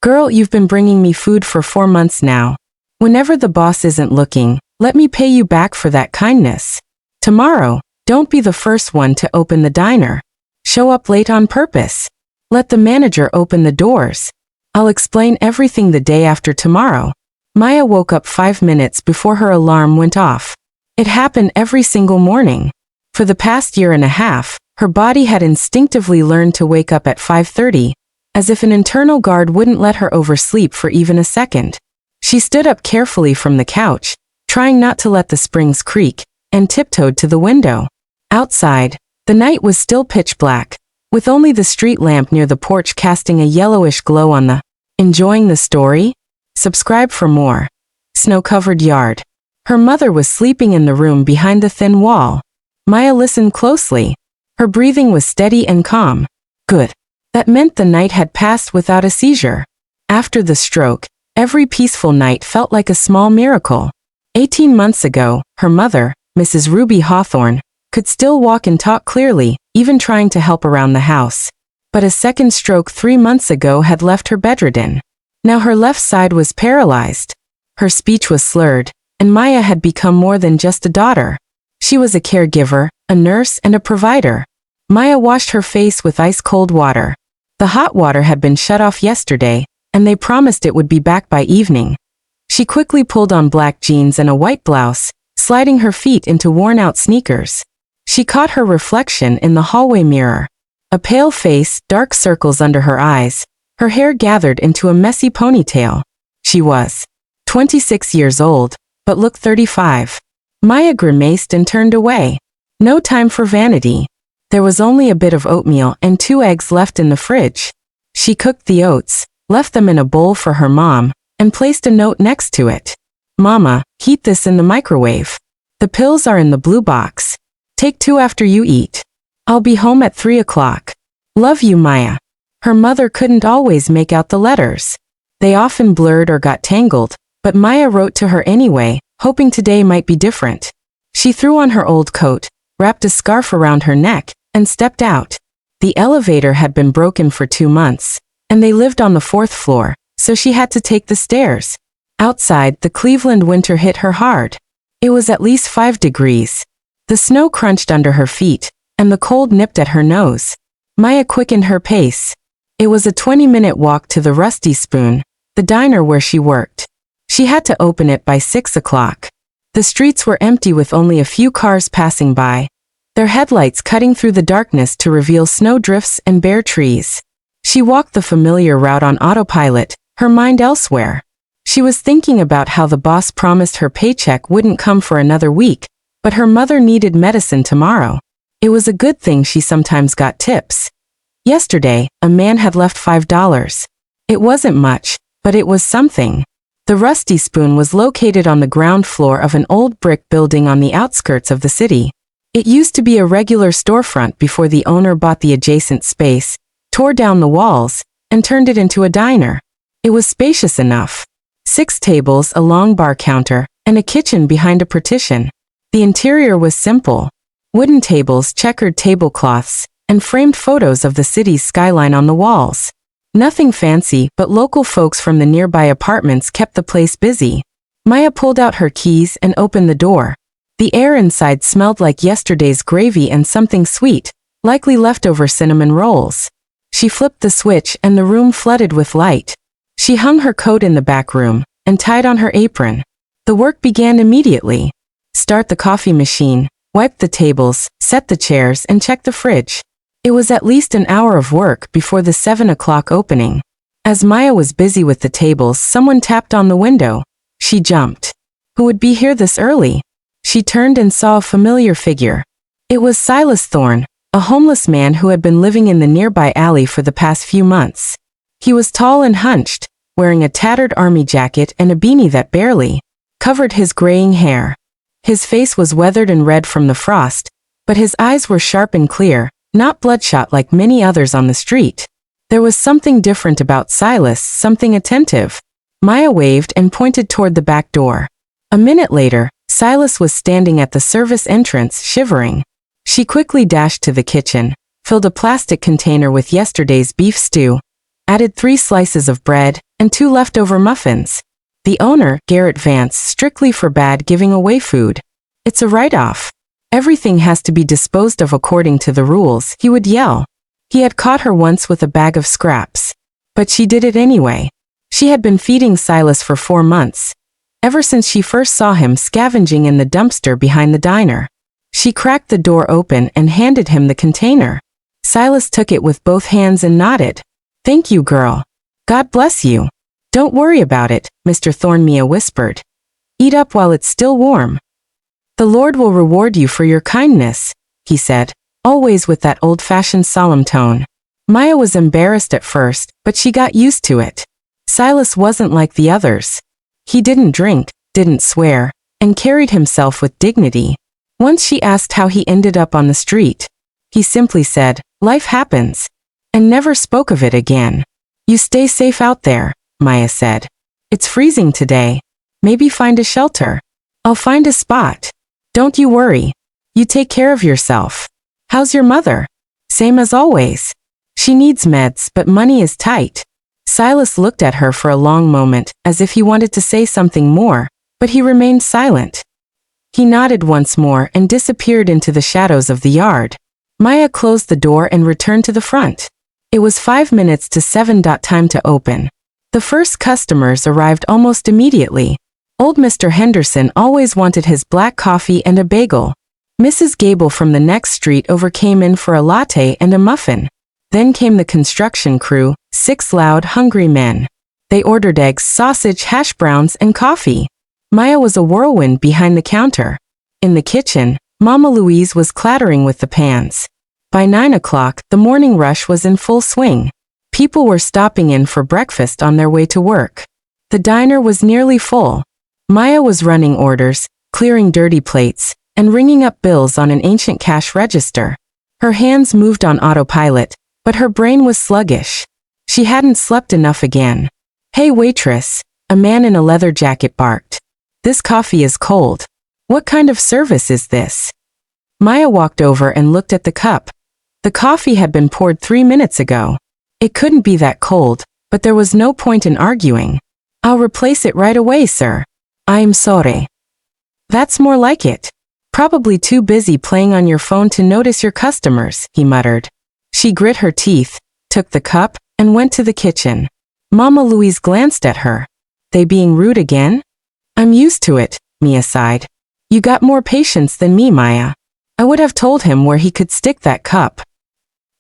Girl, you've been bringing me food for 4 months now. Whenever the boss isn't looking, let me pay you back for that kindness. Tomorrow, don't be the first one to open the diner. Show up late on purpose. Let the manager open the doors. I'll explain everything the day after tomorrow. Maya woke up 5 minutes before her alarm went off. It happened every single morning. For the past year and a half, her body had instinctively learned to wake up at 5:30, as if an internal guard wouldn't let her oversleep for even a second. She stood up carefully from the couch, trying not to let the springs creak, and tiptoed to the window. Outside, the night was still pitch black, with only the street lamp near the porch casting a yellowish glow on the. Enjoying the story? Subscribe for more. Snow-covered yard. Her mother was sleeping in the room behind the thin wall. Maya listened closely. Her breathing was steady and calm. Good. That meant the night had passed without a seizure. After the stroke, every peaceful night felt like a small miracle. 18 months ago, her mother, Mrs. Ruby Hawthorne, could still walk and talk clearly, even trying to help around the house. But a second stroke 3 months ago had left her bedridden. Now her left side was paralyzed. Her speech was slurred, and Maya had become more than just a daughter. She was a caregiver, a nurse, and a provider. Maya washed her face with ice-cold water. The hot water had been shut off yesterday, and they promised it would be back by evening. She quickly pulled on black jeans and a white blouse, sliding her feet into worn-out sneakers. She caught her reflection in the hallway mirror. A pale face, dark circles under her eyes, her hair gathered into a messy ponytail. She was 26 years old, but looked 35. Maya grimaced and turned away. No time for vanity. There was only a bit of oatmeal and 2 eggs left in the fridge. She cooked the oats, left them in a bowl for her mom, and placed a note next to it. Mama, heat this in the microwave. The pills are in the blue box. Take 2 after you eat. I'll be home at 3 o'clock. Love you, Maya. Her mother couldn't always make out the letters. They often blurred or got tangled, but Maya wrote to her anyway, hoping today might be different. She threw on her old coat, wrapped a scarf around her neck, and stepped out. The elevator had been broken for 2 months, and they lived on the 4th floor, so she had to take the stairs. Outside, the Cleveland winter hit her hard. It was at least 5 degrees. The snow crunched under her feet, and the cold nipped at her nose. Maya quickened her pace. It was a 20-minute walk to the Rusty Spoon, the diner where she worked. She had to open it by 6 o'clock. The streets were empty with only a few cars passing by, their headlights cutting through the darkness to reveal snowdrifts and bare trees. She walked the familiar route on autopilot, her mind elsewhere. She was thinking about how the boss promised her paycheck wouldn't come for another week, but her mother needed medicine tomorrow. It was a good thing she sometimes got tips. Yesterday, a man had left $5. It wasn't much, but it was something. The Rusty Spoon was located on the ground floor of an old brick building on the outskirts of the city. It used to be a regular storefront before the owner bought the adjacent space, tore down the walls, and turned it into a diner. It was spacious enough. 6 tables, a long bar counter, and a kitchen behind a partition. The interior was simple. Wooden tables, checkered tablecloths, and framed photos of the city's skyline on the walls. Nothing fancy, but local folks from the nearby apartments kept the place busy. Maya pulled out her keys and opened the door. The air inside smelled like yesterday's gravy and something sweet, likely leftover cinnamon rolls. She flipped the switch and the room flooded with light. She hung her coat in the back room and tied on her apron. The work began immediately. Start the coffee machine, wipe the tables, set the chairs, and check the fridge. It was at least an hour of work before the 7 o'clock opening. As Maya was busy with the tables, someone tapped on the window. She jumped. Who would be here this early? She turned and saw a familiar figure. It was Silas Thorne, a homeless man who had been living in the nearby alley for the past few months. He was tall and hunched, wearing a tattered army jacket and a beanie that barely covered his graying hair. His face was weathered and red from the frost, but his eyes were sharp and clear, not bloodshot like many others on the street. There was something different about Silas, something attentive. Maya waved and pointed toward the back door. A minute later, Silas was standing at the service entrance, shivering. She quickly dashed to the kitchen, filled a plastic container with yesterday's beef stew, added 3 slices of bread, and 2 leftover muffins. The owner, Garrett Vance, strictly forbade giving away food. It's a write-off. Everything has to be disposed of according to the rules, he would yell. He had caught her once with a bag of scraps. But she did it anyway. She had been feeding Silas for 4 months. Ever since she first saw him scavenging in the dumpster behind the diner. She cracked the door open and handed him the container. Silas took it with both hands and nodded. "Thank you, girl. God bless you." "Don't worry about it," Mr. Thornmia whispered. "Eat up while it's still warm. The Lord will reward you for your kindness," he said, always with that old-fashioned solemn tone. Maya was embarrassed at first, but she got used to it. Silas wasn't like the others. He didn't drink, didn't swear, and carried himself with dignity. Once she asked how he ended up on the street. He simply said, "Life happens," and never spoke of it again. "You stay safe out there," Maya said. "It's freezing today. Maybe find a shelter. I'll find a spot. Don't you worry. You take care of yourself. How's your mother?" "Same as always. She needs meds, but money is tight." Silas looked at her for a long moment, as if he wanted to say something more, but he remained silent. He nodded once more and disappeared into the shadows of the yard. Maya closed the door and returned to the front. It was 5 minutes to 7. Time to open. The first customers arrived almost immediately. Old Mr. Henderson always wanted his black coffee and a bagel. Mrs. Gable from the next street over came in for a latte and a muffin. Then came the construction crew, 6 loud, hungry men. They ordered eggs, sausage, hash browns, and coffee. Maya was a whirlwind behind the counter. In the kitchen, Mama Louise was clattering with the pans. By 9 o'clock, the morning rush was in full swing. People were stopping in for breakfast on their way to work. The diner was nearly full. Maya was running orders, clearing dirty plates, and ringing up bills on an ancient cash register. Her hands moved on autopilot, but her brain was sluggish. She hadn't slept enough again. "Hey waitress," a man in a leather jacket barked. "This coffee is cold. What kind of service is this?" Maya walked over and looked at the cup. The coffee had been poured 3 minutes ago. It couldn't be that cold, but there was no point in arguing. "I'll replace it right away, sir." "I'm sorry." "That's more like it. Probably too busy playing on your phone to notice your customers," he muttered. She grit her teeth, took the cup, and went to the kitchen. Mama Louise glanced at her. "They being rude again?" "I'm used to it," Mia sighed. "You got more patience than me, Maya. I would have told him where he could stick that cup."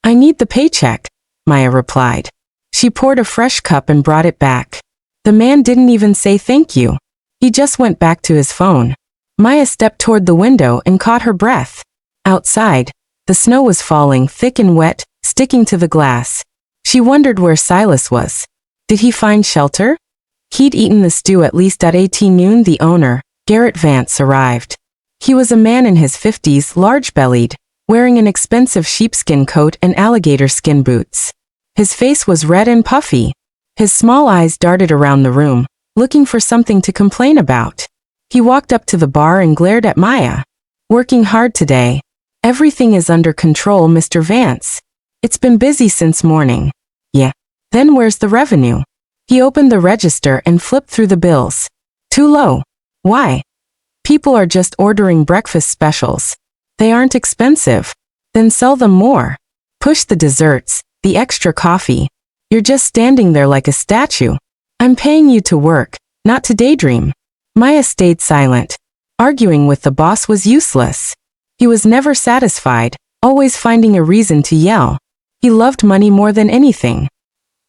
"I need the paycheck," Maya replied. She poured a fresh cup and brought it back. The man didn't even say thank you. He just went back to his phone. Maya stepped toward the window and caught her breath. Outside, the snow was falling thick and wet, sticking to the glass. She wondered where Silas was. Did he find shelter? He'd eaten the stew at least at 18 noon. The owner, Garrett Vance, arrived. He was a man in his 50s, large-bellied, wearing an expensive sheepskin coat and alligator skin boots. His face was red and puffy. His small eyes darted around the room, looking for something to complain about. He walked up to the bar and glared at Maya. "Working hard today. Everything is under control, Mr. Vance. It's been busy since morning." "Yeah. Then where's the revenue?" He opened the register and flipped through the bills. "Too low." "Why?" "People are just ordering breakfast specials. They aren't expensive." "Then sell them more. Push the desserts, the extra coffee. You're just standing there like a statue. I'm paying you to work, not to daydream." Maya stayed silent. Arguing with the boss was useless. He was never satisfied, always finding a reason to yell. He loved money more than anything.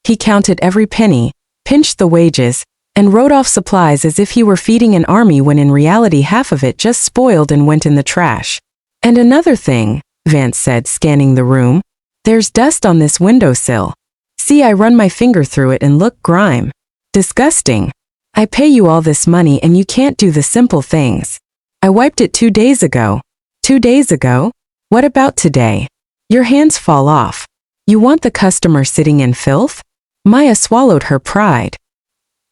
He counted every penny, pinched the wages, and wrote off supplies as if he were feeding an army when in reality half of it just spoiled and went in the trash. "And another thing," Vance said, scanning the room. "There's dust on this windowsill. See, I run my finger through it and look grime. Disgusting. I pay you all this money and you can't do the simple things. I wiped it 2 days ago." 2 days ago? What about today? Your hands fall off. You want the customer sitting in filth? Maya swallowed her pride.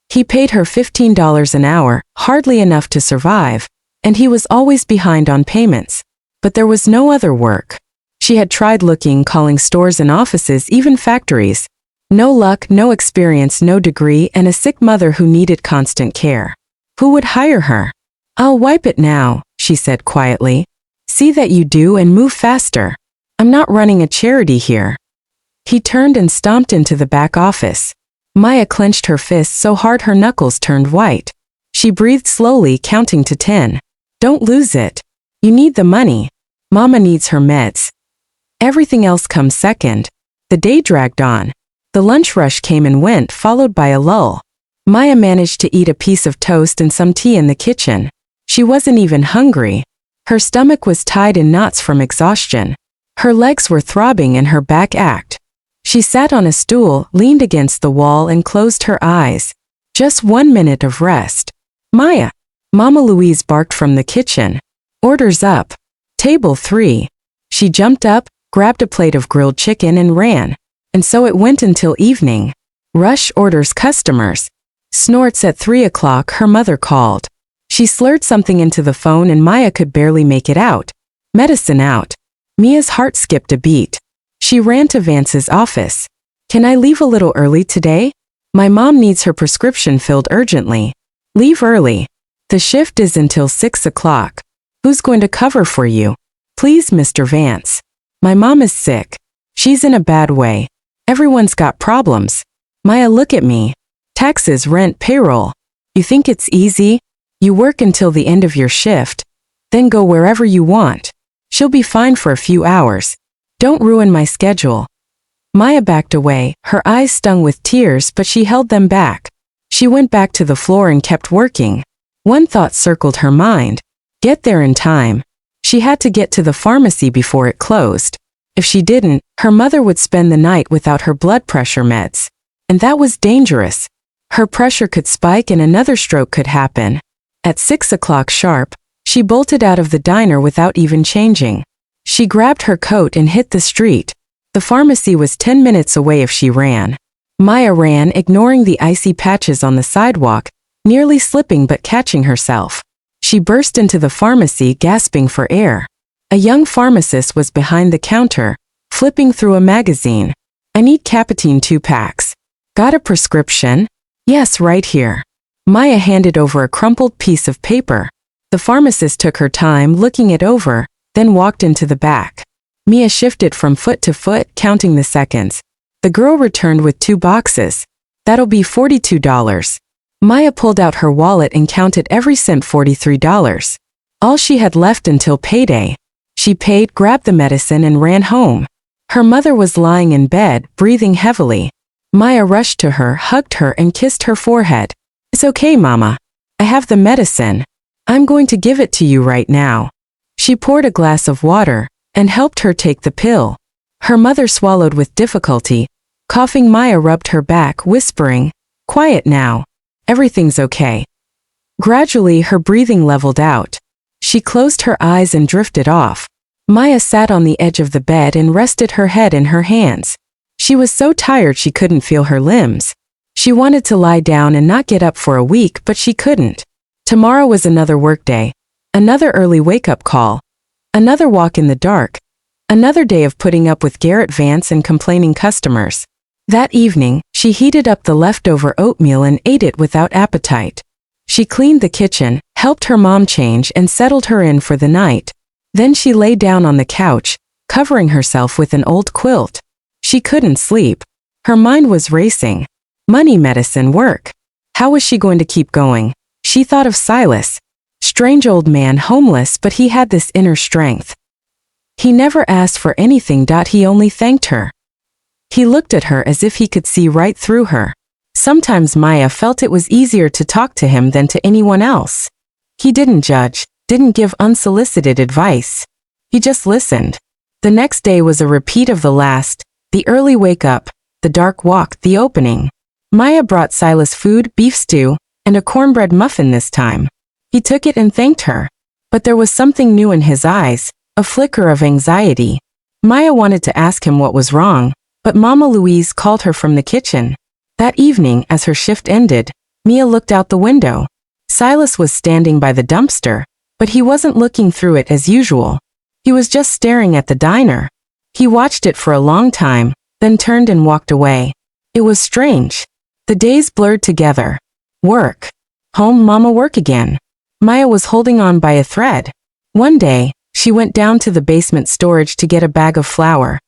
He paid her $15 an hour, hardly enough to survive, and he was always behind on payments. But there was no other work. She had tried looking, calling stores and offices, even factories. No luck, no experience, no degree, and a sick mother who needed constant care. Who would hire her? I'll wipe it now, she said quietly. See that you do and move faster. I'm not running a charity here. He turned and stomped into the back office. Maya clenched her fists so hard her knuckles turned white. She breathed slowly, counting to 10. Don't lose it. You need the money. Mama needs her meds. Everything else comes second. The day dragged on. The lunch rush came and went, followed by a lull. Maya managed to eat a piece of toast and some tea in the kitchen. She wasn't even hungry. Her stomach was tied in knots from exhaustion. Her legs were throbbing and her back ached. She sat on a stool, leaned against the wall and closed her eyes. Just 1 minute of rest. Maya! Mama Louise barked from the kitchen. Orders up. Table 3. She jumped up, grabbed a plate of grilled chicken and ran. And so it went until evening. Rush orders customers. Snorts at 3 o'clock her mother called. She slurred something into the phone and Maya could barely make it out. Medicine out. Mia's heart skipped a beat. She ran to Vance's office. Can I leave a little early today? My mom needs her prescription filled urgently. Leave early. The shift is until 6 o'clock. Who's going to cover for you? Please, Mr. Vance. My mom is sick. She's in a bad way. Everyone's got problems. Maya, look at me. Taxes, rent, payroll. You think it's easy? You work until the end of your shift, then go wherever you want. She'll be fine for a few hours. Don't ruin my schedule. Maya backed away, her eyes stung with tears, but she held them back. She went back to the floor and kept working. One thought circled her mind. Get there in time. She had to get to the pharmacy before it closed. If she didn't, her mother would spend the night without her blood pressure meds. And that was dangerous. Her pressure could spike and another stroke could happen. At 6 o'clock sharp, she bolted out of the diner without even changing. She grabbed her coat and hit the street. The pharmacy was 10 minutes away if she ran. Maya ran, ignoring the icy patches on the sidewalk, nearly slipping but catching herself. She burst into the pharmacy, gasping for air. A young pharmacist was behind the counter, flipping through a magazine. I need Capitine 2 packs. Got a prescription? Yes, right here. Maya handed over a crumpled piece of paper. The pharmacist took her time looking it over, then walked into the back. Mia shifted from foot to foot, counting the seconds. The girl returned with 2 boxes. That'll be $42. Maya pulled out her wallet and counted every cent. $43. All she had left until payday. She paid, grabbed the medicine and ran home. Her mother was lying in bed, breathing heavily. Maya rushed to her, hugged her and kissed her forehead. It's okay, Mama. I have the medicine. I'm going to give it to you right now. She poured a glass of water and helped her take the pill. Her mother swallowed with difficulty. Coughing, Maya rubbed her back, whispering, Quiet now. Everything's okay. Gradually, her breathing leveled out. She closed her eyes and drifted off. Maya sat on the edge of the bed and rested her head in her hands. She was so tired she couldn't feel her limbs. She wanted to lie down and not get up for a week, but she couldn't. Tomorrow was another workday. Another early wake-up call. Another walk in the dark. Another day of putting up with Garrett Vance and complaining customers. That evening, she heated up the leftover oatmeal and ate it without appetite. She cleaned the kitchen, helped her mom change and settled her in for the night. Then she lay down on the couch, covering herself with an old quilt. She couldn't sleep. Her mind was racing. Money, medicine, work. How was she going to keep going? She thought of Silas. Strange old man, homeless, but he had this inner strength. He never asked for anything. He only thanked her. He looked at her as if he could see right through her. Sometimes Maya felt it was easier to talk to him than to anyone else. He didn't judge, didn't give unsolicited advice. He just listened. The next day was a repeat of the last, the early wake-up, the dark walk, the opening. Maya brought Silas food, beef stew, and a cornbread muffin this time. He took it and thanked her. But there was something new in his eyes, a flicker of anxiety. Maya wanted to ask him what was wrong, but Mama Louise called her from the kitchen. That evening, as her shift ended, Mia looked out the window. Silas was standing by the dumpster, but he wasn't looking through it as usual. He was just staring at the diner. He watched it for a long time, then turned and walked away. It was strange. The days blurred together. Work. Home, mama, work again. Maya was holding on by a thread. One day, she went down to the basement storage to get a bag of flour.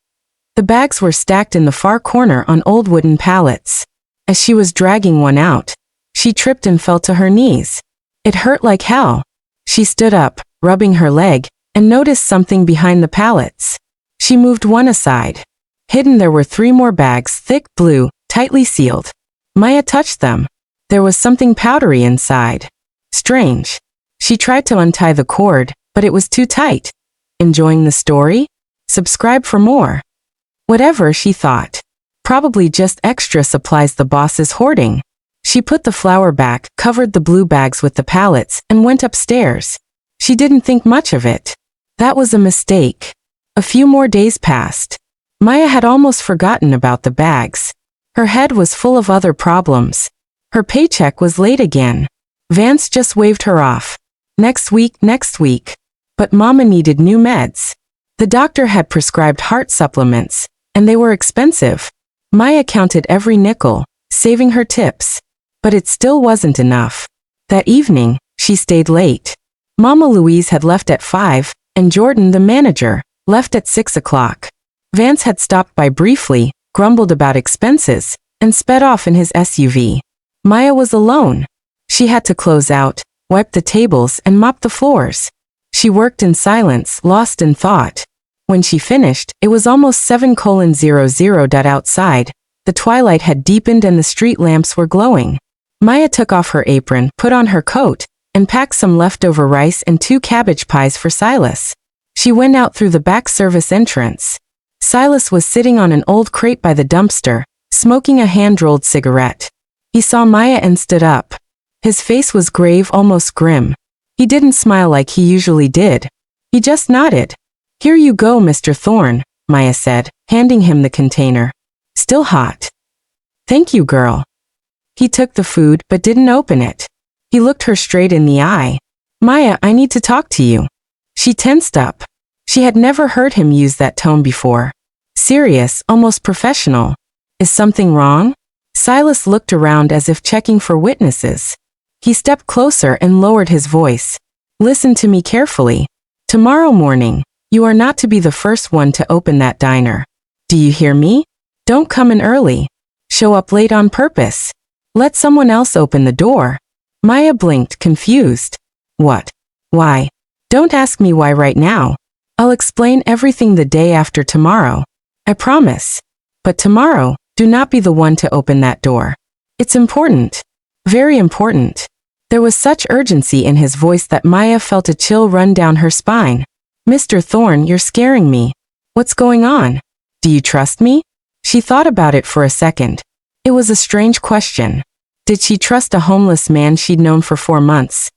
The bags were stacked in the far corner on old wooden pallets. As she was dragging one out, she tripped and fell to her knees. It hurt like hell. She stood up, rubbing her leg, and noticed something behind the pallets. She moved one aside. Hidden there were 3 more bags, thick, blue, tightly sealed. Maya touched them. There was something powdery inside. Strange. She tried to untie the cord, but it was too tight. Enjoying the story? Subscribe for more. Whatever, she thought. Probably just extra supplies the boss is hoarding. She put the flour back, covered the blue bags with the pallets, and went upstairs. She didn't think much of it. That was a mistake. A few more days passed. Maya had almost forgotten about the bags. Her head was full of other problems. Her paycheck was late again. Vance just waved her off. Next week. But Mama needed new meds. The doctor had prescribed heart supplements, and they were expensive. Maya counted every nickel, saving her tips. But it still wasn't enough. That evening, she stayed late. Mama Louise had left at 5, and Jordan, the manager, left at 6 o'clock. Vance had stopped by briefly, grumbled about expenses, and sped off in his SUV. Maya was alone. She had to close out, wipe the tables, and mop the floors. She worked in silence, lost in thought. When she finished, it was almost 7:00. Outside, the twilight had deepened and the street lamps were glowing. Maya took off her apron, put on her coat, and packed some leftover rice and 2 cabbage pies for Silas. She went out through the back service entrance. Silas was sitting on an old crate by the dumpster, smoking a hand-rolled cigarette. He saw Maya and stood up. His face was grave, almost grim. He didn't smile like he usually did. He just nodded. "Here you go, Mr. Thorne," Maya said, handing him the container. "Still hot." "Thank you, girl." He took the food but didn't open it. He looked her straight in the eye. "Maya, I need to talk to you." She tensed up. She had never heard him use that tone before. Serious, almost professional. Is something wrong? Silas looked around as if checking for witnesses. He stepped closer and lowered his voice. "Listen to me carefully. Tomorrow morning, you are not to be the first one to open that diner. Do you hear me? Don't come in early. Show up late on purpose. Let someone else open the door." Maya blinked, confused. "What? Why? Don't ask me why right now. I'll explain everything the day after tomorrow. I promise. But tomorrow, do not be the one to open that door. It's important. Very important." There was such urgency in his voice that Maya felt a chill run down her spine. "Mr. Thorne, you're scaring me. What's going on? Do you trust me?" She thought about it for a second. It was a strange question. Did she trust a homeless man she'd known for 4 months?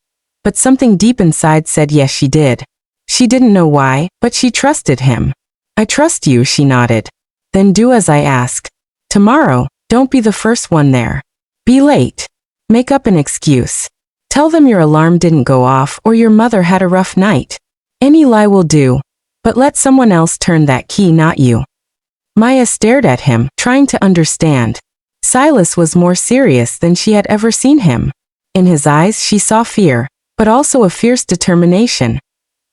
But something deep inside said yes, she did. She didn't know why, but she trusted him. "I trust you," she nodded. "Then do as I ask. Tomorrow, don't be the first one there. Be late. Make up an excuse. Tell them your alarm didn't go off or your mother had a rough night. Any lie will do, but let someone else turn that key, not you." Maya stared at him, trying to understand. Silas was more serious than she had ever seen him. In his eyes she saw fear, but also a fierce determination.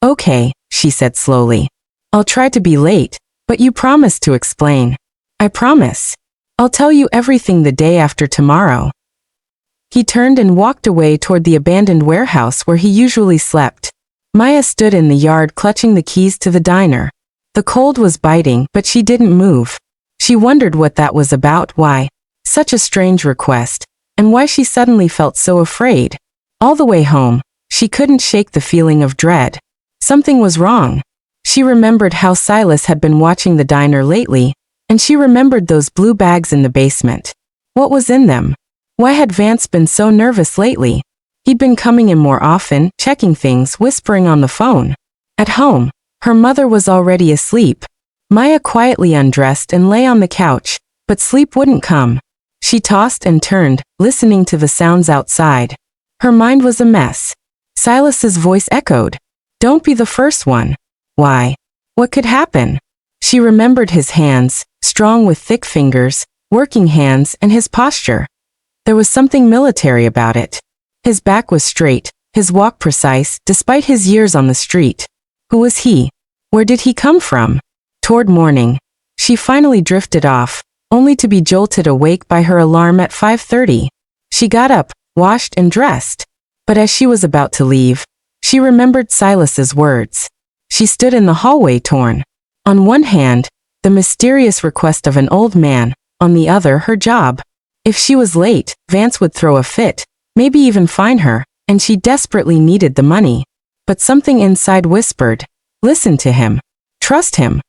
"Okay," she said slowly. "I'll try to be late, but you promise to explain." "I promise. I'll tell you everything the day after tomorrow." He turned and walked away toward the abandoned warehouse where he usually slept. Maya stood in the yard clutching the keys to the diner. The cold was biting, but she didn't move. She wondered what that was about, why such a strange request, and why she suddenly felt so afraid. All the way home, she couldn't shake the feeling of dread. Something was wrong. She remembered how Silas had been watching the diner lately, and she remembered those blue bags in the basement. What was in them? Why had Vance been so nervous lately? He'd been coming in more often, checking things, whispering on the phone. At home, her mother was already asleep. Maya quietly undressed and lay on the couch, but sleep wouldn't come. She tossed and turned, listening to the sounds outside. Her mind was a mess. Silas's voice echoed. "Don't be the first one." Why? What could happen? She remembered his hands, strong with thick fingers, working hands, and his posture. There was something military about it. His back was straight, his walk precise, despite his years on the street. Who was he? Where did he come from? Toward morning, she finally drifted off, only to be jolted awake by her alarm at 5:30. She got up, washed and dressed. But as she was about to leave, she remembered Silas's words. She stood in the hallway torn. On one hand, the mysterious request of an old man, on the other her job. If she was late, Vance would throw a fit, maybe even fine her, and she desperately needed the money. But something inside whispered, listen to him. Trust him.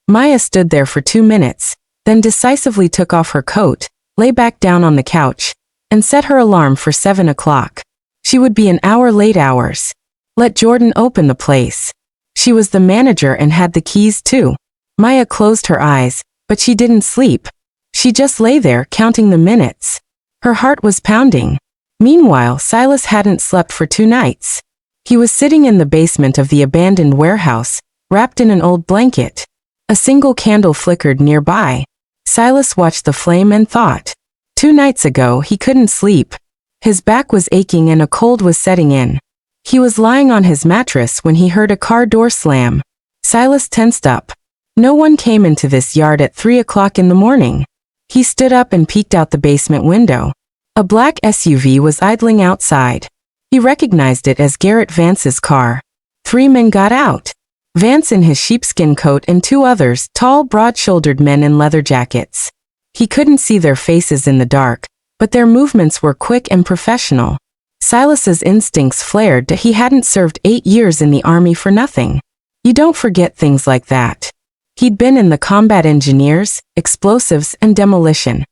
Maya stood there for 2 minutes, then decisively took off her coat, lay back down on the couch, and set her alarm for 7 o'clock. She would be an hour late hours. Let Jordan open the place. She was the manager and had the keys too. Maya closed her eyes, but she didn't sleep. She just lay there counting the minutes. Her heart was pounding. Meanwhile, Silas hadn't slept for 2 nights. He was sitting in the basement of the abandoned warehouse, wrapped in an old blanket. A single candle flickered nearby. Silas watched the flame and thought. 2 nights ago he couldn't sleep. His back was aching and a cold was setting in. He was lying on his mattress when he heard a car door slam. Silas tensed up. No one came into this yard at 3 o'clock in the morning. He stood up and peeked out the basement window. A black SUV was idling outside. He recognized it as Garrett Vance's car. 3 men got out. Vance in his sheepskin coat and 2 others, tall, broad-shouldered men in leather jackets. He couldn't see their faces in the dark, but their movements were quick and professional. Silas's instincts flared that he hadn't served 8 years in the army for nothing. You don't forget things like that. He'd been in the combat engineers, explosives, and demolition.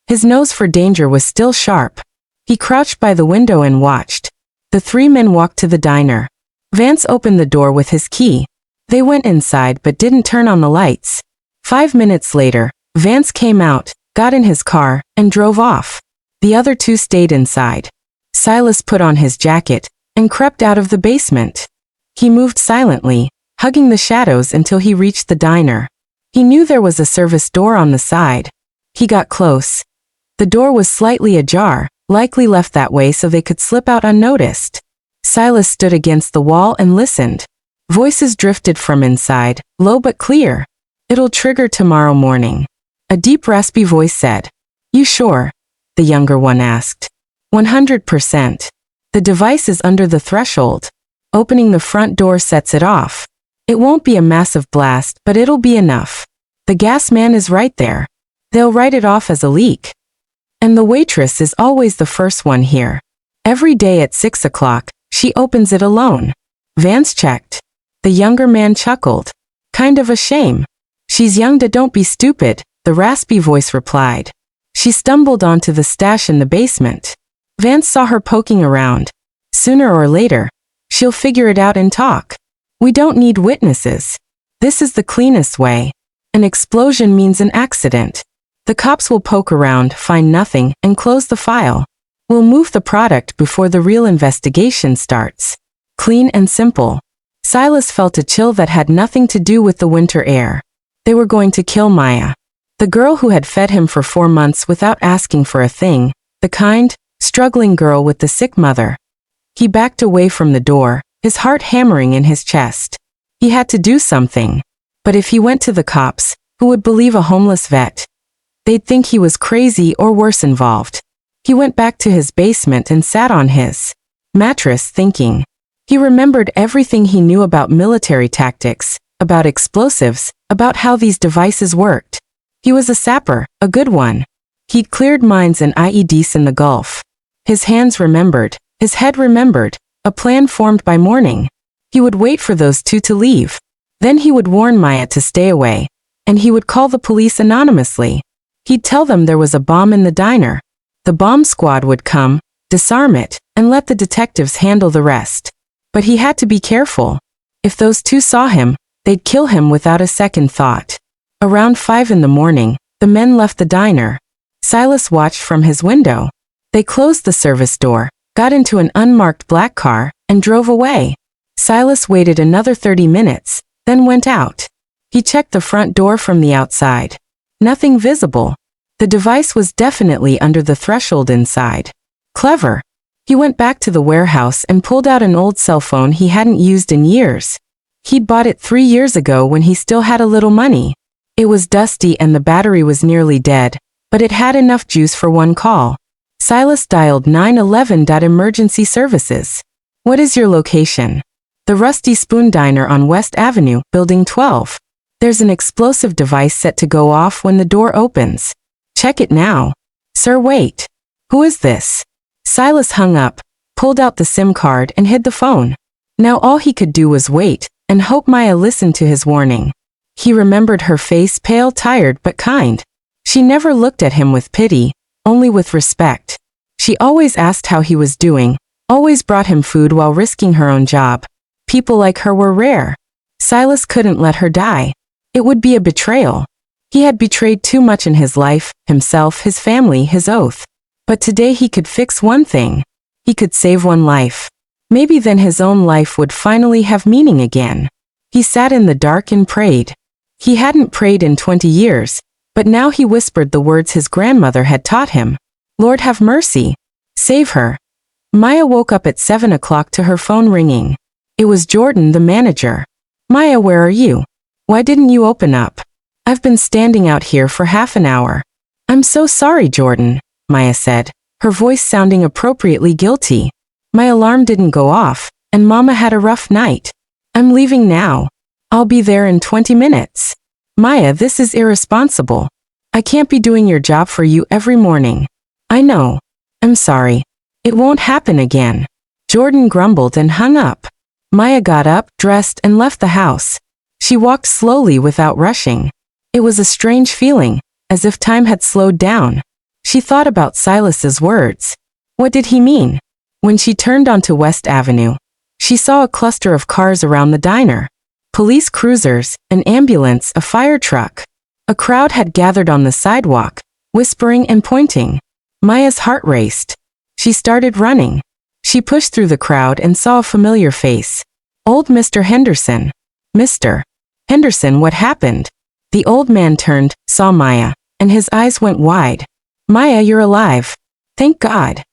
His nose for danger was still sharp. He crouched by the window and watched. The 3 men walked to the diner. Vance opened the door with his key. They went inside but didn't turn on the lights. 5 minutes later, Vance came out, got in his car, and drove off. The other 2 stayed inside. Silas put on his jacket and crept out of the basement. He moved silently, hugging the shadows until he reached the diner. He knew there was a service door on the side. He got close. The door was slightly ajar, likely left that way so they could slip out unnoticed. Silas stood against the wall and listened. Voices drifted from inside, low but clear. It'll trigger tomorrow morning. A deep raspy voice said. You sure? The younger one asked. 100%. The device is under the threshold. Opening the front door sets it off. It won't be a massive blast, but it'll be enough. The gas man is right there. They'll write it off as a leak. And the waitress is always the first one here. Every day at 6 o'clock, she opens it alone. Vance checked. The younger man chuckled. Kind of a shame. She's young to don't be stupid, the raspy voice replied. She stumbled onto the stash in the basement. Vance saw her poking around. Sooner or later, she'll figure it out and talk. We don't need witnesses. This is the cleanest way. An explosion means an accident. The cops will poke around, find nothing, and close the file. We'll move the product before the real investigation starts. Clean and simple. Silas felt a chill that had nothing to do with the winter air. They were going to kill Maya. The girl who had fed him for 4 months without asking for a thing. The kind, struggling girl with the sick mother. He backed away from the door, his heart hammering in his chest. He had to do something. But if he went to the cops, who would believe a homeless vet? They'd think he was crazy or worse involved. He went back to his basement and sat on his mattress thinking. He remembered everything he knew about military tactics, about explosives, about how these devices worked. He was a sapper, a good one. He'd cleared mines and IEDs in the Gulf. His hands remembered, his head remembered, a plan formed by morning. He would wait for those 2 to leave. Then he would warn Maya to stay away, and he would call the police anonymously. He'd tell them there was a bomb in the diner. The bomb squad would come, disarm it, and let the detectives handle the rest. But he had to be careful. If those 2 saw him, they'd kill him without a second thought. Around 5 in the morning, the men left the diner. Silas watched from his window. They closed the service door, got into an unmarked black car, and drove away. Silas waited another 30 minutes, then went out. He checked the front door from the outside. Nothing visible. The device was definitely under the threshold inside. Clever. He went back to the warehouse and pulled out an old cell phone he hadn't used in years. He'd bought it 3 years ago when he still had a little money. It was dusty and the battery was nearly dead, but it had enough juice for one call. Silas dialed 911. Emergency services. What is your location? The Rusty Spoon Diner on West Avenue, Building 12. There's an explosive device set to go off when the door opens. Check it now. Sir, wait. Who is this? Silas hung up, pulled out the SIM card and hid the phone. Now all he could do was wait and hope Maya listened to his warning. He remembered her face, pale, tired, but kind. She never looked at him with pity, only with respect. She always asked how he was doing, always brought him food while risking her own job. People like her were rare. Silas couldn't let her die. It would be a betrayal. He had betrayed too much in his life, himself, his family, his oath. But today he could fix one thing. He could save one life. Maybe then his own life would finally have meaning again. He sat in the dark and prayed. He hadn't prayed in 20 years, but now he whispered the words his grandmother had taught him. Lord, have mercy. Save her. Maya woke up at 7 o'clock to her phone ringing. It was Jordan, the manager. Maya, where are you? Why didn't you open up? I've been standing out here for half an hour. I'm so sorry, Jordan, Maya said, her voice sounding appropriately guilty. My alarm didn't go off, and Mama had a rough night. I'm leaving now. I'll be there in 20 minutes. Maya, this is irresponsible. I can't be doing your job for you every morning. I know. I'm sorry. It won't happen again. Jordan grumbled and hung up. Maya got up, dressed, and left the house. She walked slowly without rushing. It was a strange feeling, as if time had slowed down. She thought about Silas's words. What did he mean? When she turned onto West Avenue, she saw a cluster of cars around the diner. Police cruisers, an ambulance, a fire truck. A crowd had gathered on the sidewalk, whispering and pointing. Maya's heart raced. She started running. She pushed through the crowd and saw a familiar face. Old Mr. Henderson. Mr. Henderson, what happened? The old man turned, saw Maya, and his eyes went wide. Maya, you're alive. Thank God.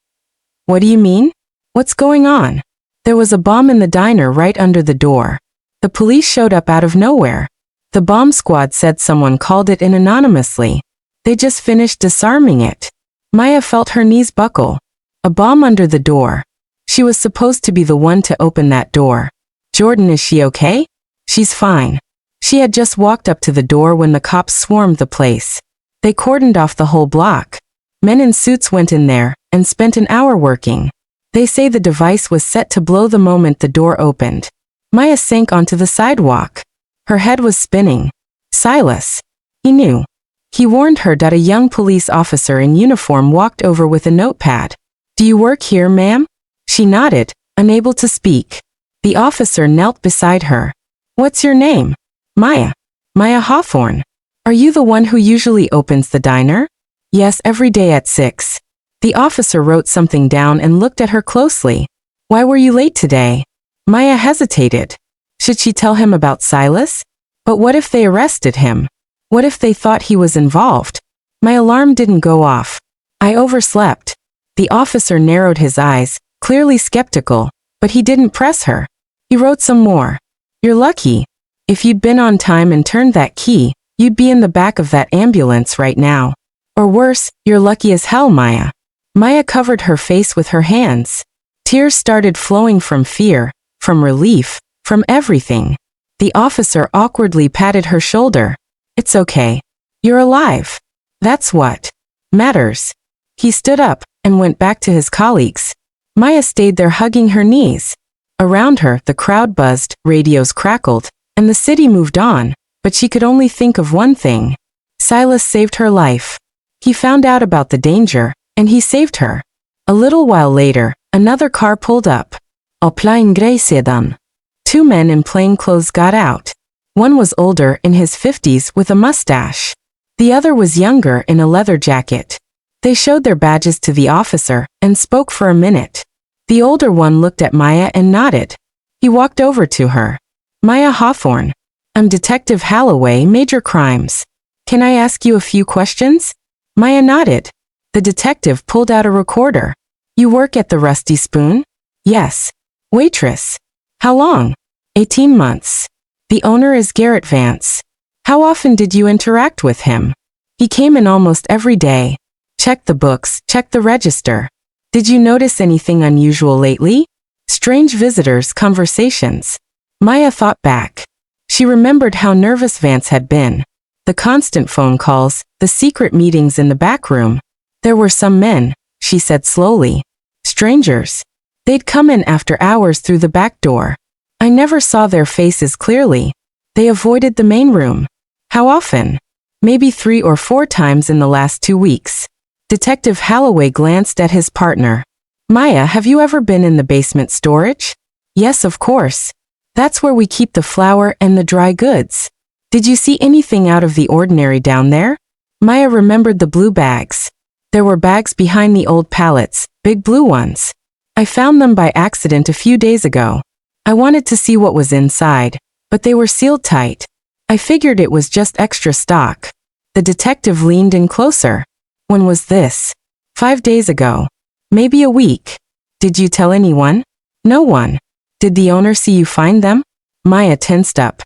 What do you mean? What's going on? There was a bomb in the diner right under the door. The police showed up out of nowhere. The bomb squad said someone called it in anonymously. They just finished disarming it. Maya felt her knees buckle. A bomb under the door. She was supposed to be the one to open that door. Jordan, is she okay? She's fine. She had just walked up to the door when the cops swarmed the place. They cordoned off the whole block. Men in suits went in there and spent an hour working. They say the device was set to blow the moment the door opened. Maya sank onto the sidewalk. Her head was spinning. Silas. He knew. He warned her that a young police officer in uniform walked over with a notepad. Do you work here, ma'am? She nodded, unable to speak. The officer knelt beside her. What's your name? Maya. Maya Hawthorne. Are you the one who usually opens the diner? Yes, every day at 6. The officer wrote something down and looked at her closely. Why were you late today? Maya hesitated. Should she tell him about Silas? But what if they arrested him? What if they thought he was involved? My alarm didn't go off. I overslept. The officer narrowed his eyes, clearly skeptical, but he didn't press her. He wrote some more. You're lucky. If you'd been on time and turned that key, you'd be in the back of that ambulance right now. Or worse, you're lucky as hell, Maya. Maya covered her face with her hands. Tears started flowing from fear, from relief, from everything. The officer awkwardly patted her shoulder. It's okay. You're alive. That's what matters. He stood up and went back to his colleagues. Maya stayed there hugging her knees. Around her, the crowd buzzed, radios crackled, and the city moved on, but she could only think of one thing. Silas saved her life. He found out about the danger, and he saved her. A little while later, another car pulled up. A plain gray sedan. 2 men in plain clothes got out. One was older, in his 50s, with a mustache. The other was younger, in a leather jacket. They showed their badges to the officer and spoke for a minute. The older one looked at Maya and nodded. He walked over to her. Maya Hawthorne. I'm Detective Halloway, Major Crimes. Can I ask you a few questions? Maya nodded. The detective pulled out a recorder. You work at the Rusty Spoon? Yes. Waitress. How long? 18 months. The owner is Garrett Vance. How often did you interact with him? He came in almost every day. Checked the books, checked the register. Did you notice anything unusual lately? Strange visitors, conversations. Maya thought back. She remembered how nervous Vance had been. The constant phone calls, the secret meetings in the back room. There were some men, she said slowly. Strangers. They'd come in after hours through the back door. I never saw their faces clearly. They avoided the main room. How often? Maybe 3 or 4 times in the last 2 weeks. Detective Holloway glanced at his partner. Maya, have you ever been in the basement storage? Yes, of course. That's where we keep the flour and the dry goods. Did you see anything out of the ordinary down there? Maya remembered the blue bags. There were bags behind the old pallets, big blue ones. I found them by accident a few days ago. I wanted to see what was inside, but they were sealed tight. I figured it was just extra stock. The detective leaned in closer. When was this? 5 days ago. Maybe a week. Did you tell anyone? No one. Did the owner see you find them? Maya tensed up.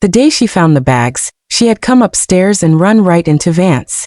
The day she found the bags, she had come upstairs and run right into Vance.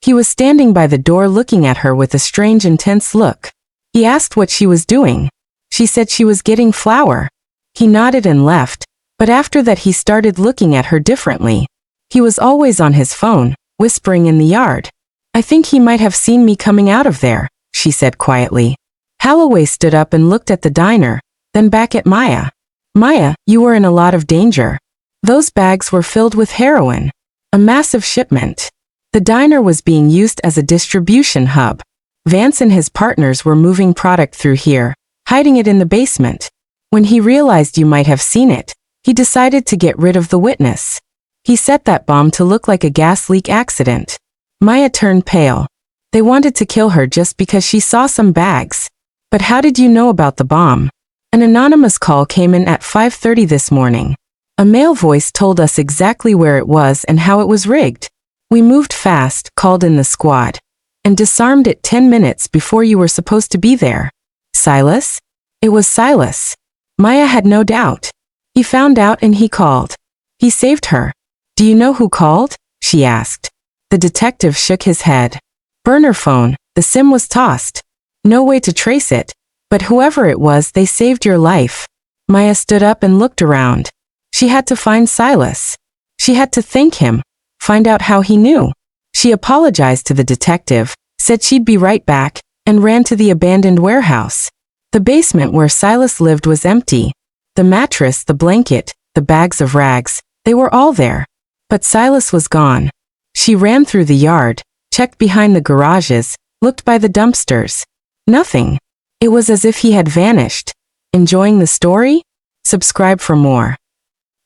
He was standing by the door looking at her with a strange, intense look. He asked what she was doing. She said she was getting flour. He nodded and left, but after that he started looking at her differently. He was always on his phone, whispering in the yard. I think he might have seen me coming out of there, she said quietly. Holloway stood up and looked at the diner, then back at Maya. Maya, you were in a lot of danger. Those bags were filled with heroin. A massive shipment. The diner was being used as a distribution hub. Vance and his partners were moving product through here, hiding it in the basement. When he realized you might have seen it, he decided to get rid of the witness. He set that bomb to look like a gas leak accident. Maya turned pale. They wanted to kill her just because she saw some bags. But how did you know about the bomb? An anonymous call came in at 5:30 this morning. A male voice told us exactly where it was and how it was rigged. We moved fast, called in the squad, and disarmed it 10 minutes before you were supposed to be there. Silas? It was Silas. Maya had no doubt. He found out and he called. He saved her. Do you know who called? She asked. The detective shook his head. Burner phone, the SIM was tossed. No way to trace it, but whoever it was, they saved your life. Maya stood up and looked around. She had to find Silas. She had to thank him, find out how he knew. She apologized to the detective, said she'd be right back, and ran to the abandoned warehouse. The basement where Silas lived was empty. The mattress, the blanket, the bags of rags, they were all there. But Silas was gone. She ran through the yard, checked behind the garages, looked by the dumpsters. Nothing. It was as if he had vanished. Enjoying the story? Subscribe for more.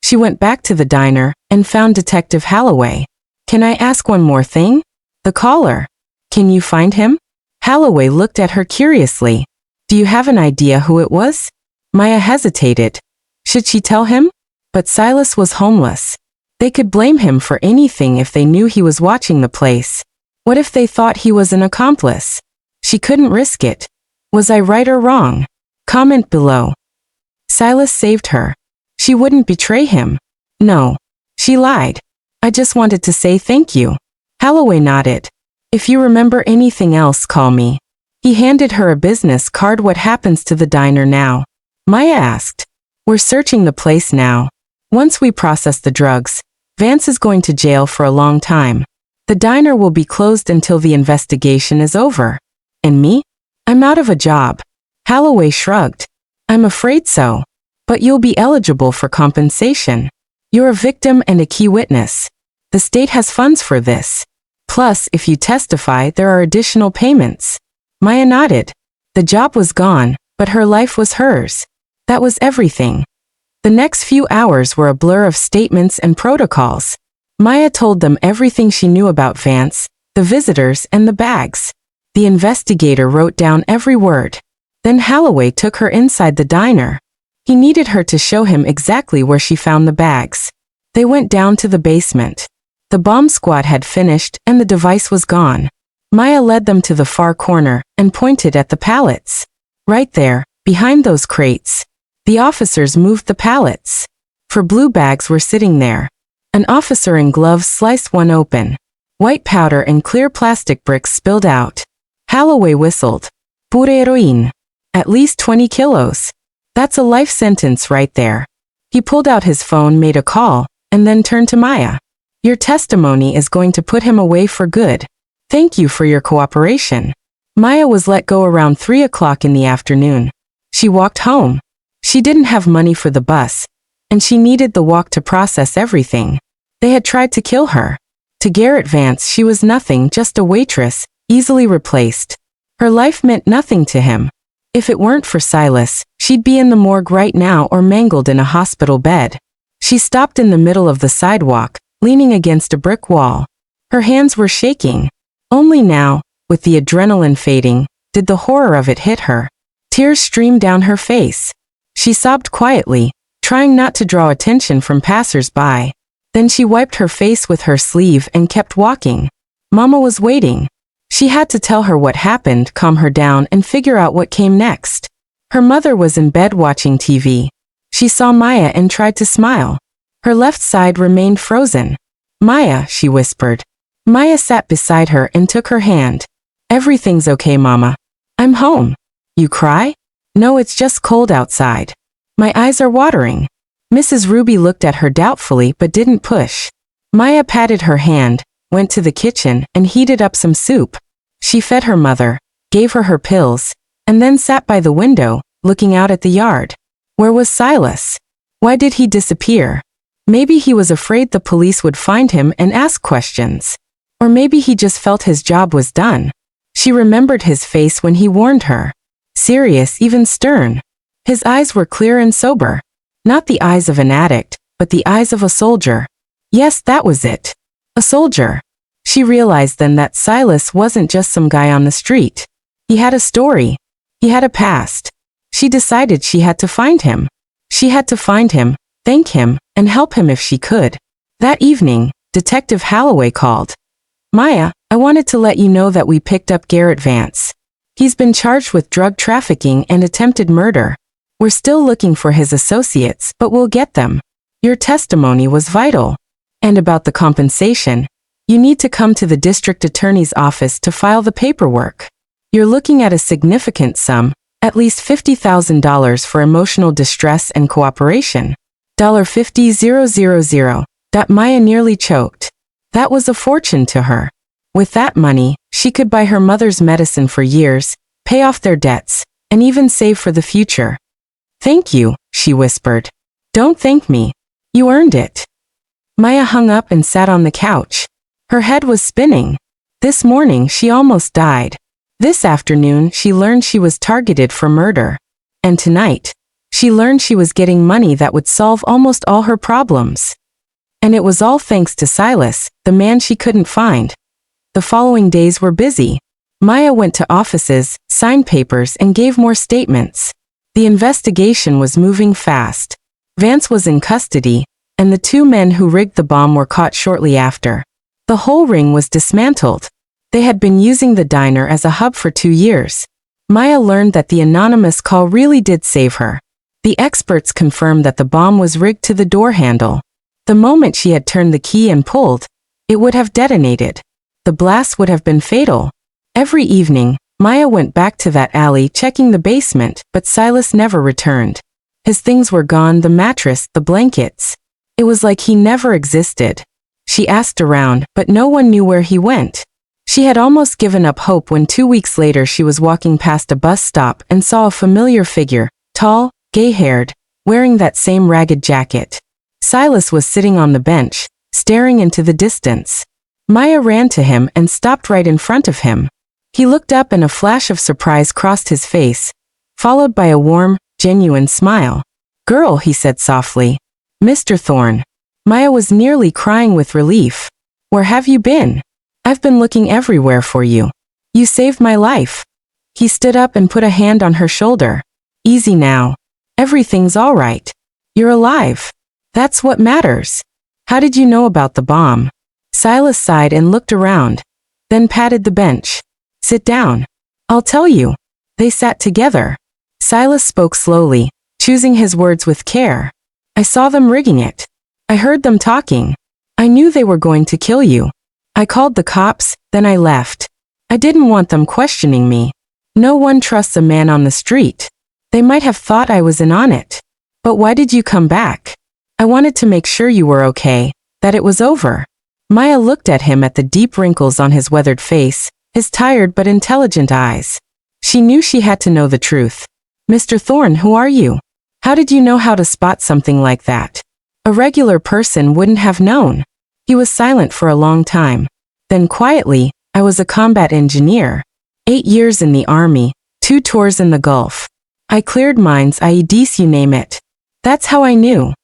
She went back to the diner and found Detective Holloway. Can I ask one more thing? The caller. Can you find him? Holloway looked at her curiously. Do you have an idea who it was? Maya hesitated. Should she tell him? But Silas was homeless. They could blame him for anything if they knew he was watching the place. What if they thought he was an accomplice? She couldn't risk it. Was I right or wrong? Comment below. Silas saved her. She wouldn't betray him. No. She lied. I just wanted to say thank you. Holloway nodded. If you remember anything else, call me. He handed her a business card. What happens to the diner now? Maya asked. We're searching the place now. Once we process the drugs, Vance is going to jail for a long time. The diner will be closed until the investigation is over. And me? I'm out of a job. Holloway shrugged. I'm afraid so. But you'll be eligible for compensation. You're a victim and a key witness. The state has funds for this. Plus, if you testify, there are additional payments. Maya nodded. The job was gone, but her life was hers. That was everything. The next few hours were a blur of statements and protocols. Maya told them everything she knew about Vance, the visitors, and the bags. The investigator wrote down every word. Then Holloway took her inside the diner. He needed her to show him exactly where she found the bags. They went down to the basement. The bomb squad had finished and the device was gone. Maya led them to the far corner and pointed at the pallets. Right there, behind those crates. The officers moved the pallets. 4 blue bags were sitting there. An officer in gloves sliced one open. White powder and clear plastic bricks spilled out. Holloway whistled. Pure heroin. At least 20 kilos. That's a life sentence right there. He pulled out his phone, made a call, and then turned to Maya. Your testimony is going to put him away for good. Thank you for your cooperation. Maya was let go around 3 o'clock in the afternoon. She walked home. She didn't have money for the bus, and she needed the walk to process everything. They had tried to kill her. To Garrett Vance she was nothing, just a waitress, easily replaced. Her life meant nothing to him. If it weren't for Silas, she'd be in the morgue right now or mangled in a hospital bed. She stopped in the middle of the sidewalk, leaning against a brick wall. Her hands were shaking. Only now, with the adrenaline fading, did the horror of it hit her. Tears streamed down her face. She sobbed quietly, trying not to draw attention from passers-by. Then she wiped her face with her sleeve and kept walking. Mama was waiting. She had to tell her what happened, calm her down, and figure out what came next. Her mother was in bed watching TV. She saw Maya and tried to smile. Her left side remained frozen. Maya, she whispered. Maya sat beside her and took her hand. Everything's okay, Mama. I'm home. You cry? No, it's just cold outside. My eyes are watering. Mrs. Ruby looked at her doubtfully but didn't push. Maya patted her hand, went to the kitchen, and heated up some soup. She fed her mother, gave her pills, and then sat by the window, looking out at the yard. Where was Silas? Why did he disappear? Maybe he was afraid the police would find him and ask questions. Or maybe he just felt his job was done. She remembered his face when he warned her. Serious, even stern. His eyes were clear and sober. Not the eyes of an addict, but the eyes of a soldier. Yes, that was it. A soldier. She realized then that Silas wasn't just some guy on the street. He had a story. He had a past. She decided she had to find him. She had to find him, thank him, and help him if she could. That evening, Detective Holloway called. Maya, I wanted to let you know that we picked up Garrett Vance. He's been charged with drug trafficking and attempted murder. We're still looking for his associates, but we'll get them. Your testimony was vital. And about the compensation, you need to come to the district attorney's office to file the paperwork. You're looking at a significant sum, at least $50,000 for emotional distress and cooperation. $50,000. Maya nearly choked. That was a fortune to her. With that money, she could buy her mother's medicine for years, pay off their debts, and even save for the future. Thank you, she whispered. Don't thank me. You earned it. Maya hung up and sat on the couch. Her head was spinning. This morning she almost died. This afternoon she learned she was targeted for murder. And tonight, she learned she was getting money that would solve almost all her problems. And it was all thanks to Silas, the man she couldn't find. The following days were busy. Maya went to offices, signed papers, and gave more statements. The investigation was moving fast. Vance was in custody, and the 2 men who rigged the bomb were caught shortly after. The whole ring was dismantled. They had been using the diner as a hub for 2 years. Maya learned that the anonymous call really did save her. The experts confirmed that the bomb was rigged to the door handle. The moment she had turned the key and pulled, it would have detonated. The blast would have been fatal. Every evening, Maya went back to that alley checking the basement, but Silas never returned. His things were gone, the mattress, the blankets. It was like he never existed. She asked around, but no one knew where he went. She had almost given up hope when 2 weeks later she was walking past a bus stop and saw a familiar figure, tall, gay-haired, wearing that same ragged jacket. Silas was sitting on the bench, staring into the distance. Maya ran to him and stopped right in front of him. He looked up and a flash of surprise crossed his face, followed by a warm, genuine smile. "Girl," he said softly. "Mr. Thorne." Maya was nearly crying with relief. "Where have you been? I've been looking everywhere for you. You saved my life." He stood up and put a hand on her shoulder. "Easy now. Everything's all right. You're alive. That's what matters. How did you know about the bomb?" Silas sighed and looked around. then patted the bench. Sit down. I'll tell you. They sat together. Silas spoke slowly, choosing his words with care. I saw them rigging it. I heard them talking. I knew they were going to kill you. I called the cops, then I left. I didn't want them questioning me. No one trusts a man on the street. They might have thought I was in on it. But why did you come back? I wanted to make sure you were okay, that it was over. Maya looked at him at the deep wrinkles on his weathered face, his tired but intelligent eyes. She knew she had to know the truth. Mr. Thorne, who are you? How did you know how to spot something like that? A regular person wouldn't have known. He was silent for a long time. Then quietly, I was a combat engineer. 8 years in the army, 2 tours in the Gulf. I cleared mines, IEDs, you name it. That's how I knew.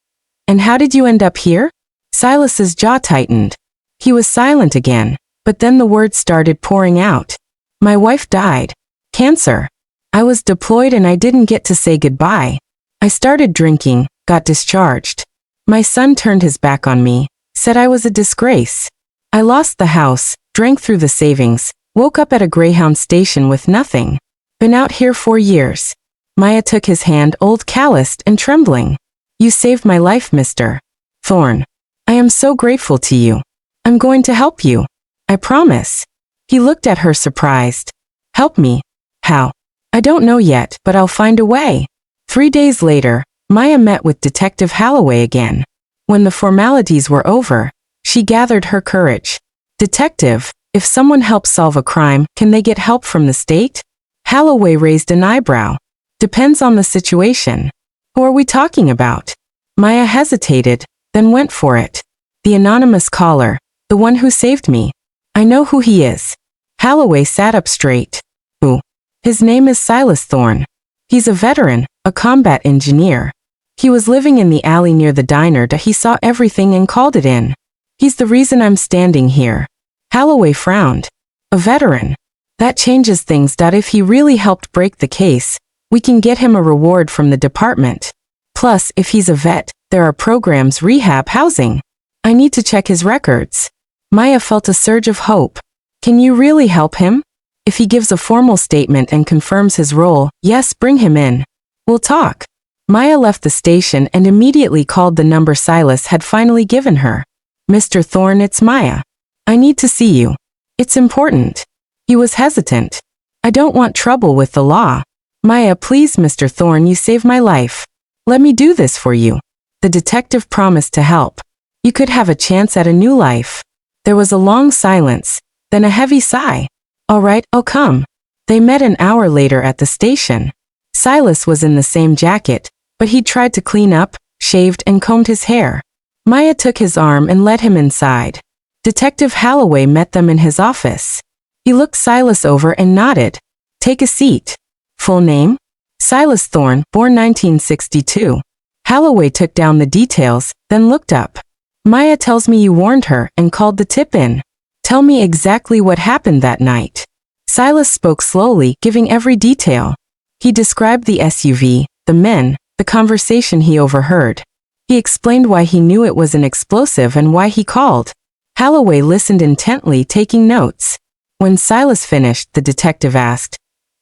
And how did you end up here? Silas's jaw tightened. He was silent again, but then the words started pouring out. My wife died. Cancer. I was deployed and I didn't get to say goodbye. I started drinking, got discharged. My son turned his back on me, said I was a disgrace. I lost the house, drank through the savings, woke up at a Greyhound station with nothing. Been out here 4 years. Maya took his hand, old, calloused and trembling. You saved my life, Mr. Thorne. I am so grateful to you. I'm going to help you. I promise. He looked at her surprised. Help me? How? I don't know yet, but I'll find a way. 3 days later, Maya met with Detective Holloway again. When the formalities were over, she gathered her courage. Detective, if someone helps solve a crime, can they get help from the state? Holloway raised an eyebrow. Depends on the situation. Who are we talking about? Maya hesitated, then went for it. The anonymous caller, the one who saved me. I know who he is. Holloway sat up straight. Who? His name is Silas Thorne. He's a veteran, a combat engineer. He was living in the alley near the diner. He saw everything and called it in. He's the reason I'm standing here. Holloway frowned. A veteran. That changes things. If he really helped break the case, we can get him a reward from the department. Plus, if he's a vet, there are programs, rehab, housing. I need to check his records. Maya felt a surge of hope. Can you really help him? If he gives a formal statement and confirms his role, yes, bring him in. We'll talk. Maya left the station and immediately called the number Silas had finally given her. Mr. Thorne, it's Maya. I need to see you. It's important. He was hesitant. I don't want trouble with the law. Maya, please, Mr. Thorne, you saved my life. Let me do this for you. The detective promised to help. You could have a chance at a new life. There was a long silence, then a heavy sigh. All right, I'll come. They met an hour later at the station. Silas was in the same jacket, but he tried to clean up, shaved and combed his hair. Maya took his arm and led him inside. Detective Holloway met them in his office. He looked Silas over and nodded. Take a seat. Full name? Silas Thorne, born 1962. Holloway took down the details, then looked up. Maya tells me you warned her and called the tip in. Tell me exactly what happened that night. Silas spoke slowly, giving every detail. He described the SUV, the men, the conversation he overheard. He explained why he knew it was an explosive and why he called. Holloway listened intently, taking notes. When Silas finished, the detective asked,